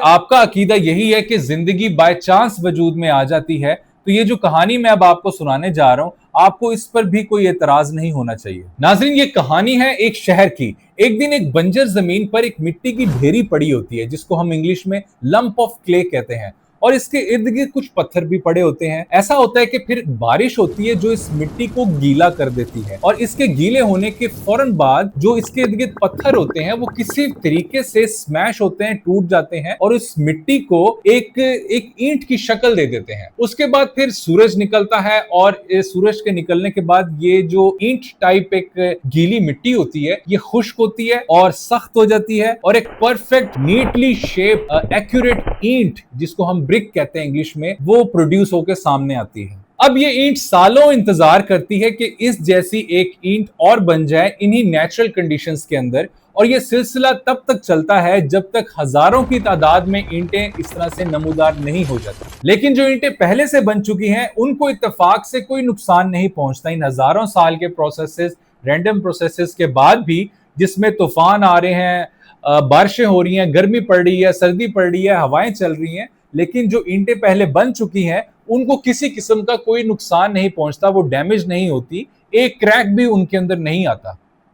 आपका अकीदा यही है कि जिंदगी बाय चांस वजूद में आ जाती है, तो ये जो कहानी मैं अब आपको सुनाने जा रहा हूं, आपको इस पर भी कोई एतराज नहीं होना चाहिए। नाज़रीन, ये कहानी है एक शहर की। एक दिन एक बंजर जमीन पर एक मिट्टी की ढेरी पड़ी होती है, जिसको हम इंग्लिश में लंप ऑफ क्ले कहते हैं, और इसके इर्द गिर्द कुछ पत्थर भी पड़े होते हैं। ऐसा होता है कि फिर बारिश होती है जो इस मिट्टी को गीला कर देती है, और इसके गीले होने के फौरन बाद जो इसके इर्द गिर्द पत्थर होते हैं वो किसी तरीके से स्मैश होते हैं, टूट जाते हैं, और इस मिट्टी को एक एक ईंट की शक्ल दे देते हैं। उसके बाद फिर सूरज निकलता है, और सूरज के निकलने के बाद ये जो ईंट टाइप एक गीली मिट्टी होती है, ये खुश्क होती है और सख्त हो जाती है, और एक परफेक्ट नीटली शेप एक्यूरेट ईंट, जिसको हम ब्रिक कहते हैं इंग्लिश में, वो प्रोड्यूस होकर सामने आती है। अब ये ईंट सालों इंतजार करती है कि इस जैसी एक ईंट और बन जाए इन्हीं नेचुरल कंडीशंस के अंदर, और ये सिलसिला तब तक चलता है जब तक हजारों की तादाद में ईंटें इस तरह से नमूदार नहीं हो जाती। लेकिन जो ईंटें पहले से बन चुकी हैं उनको इत्तेफाक से कोई नुकसान नहीं पहुंचता। इन हजारों साल के प्रोसेसेस, रैंडम प्रोसेसेस के बाद भी, जिसमें तूफान आ रहे हैं, बारिशें हो रही हैं, गर्मी पड़ रही है, सर्दी पड़ रही है, हवाएं चल रही हैं, लेकिन जो ईंटें पहले बन चुकी हैं उनको किसी किस्म का कोई नुकसान नहीं पहुंचता, वो डैमेज नहीं होती, एक क्रैक भी उनके अंदर नहीं आता।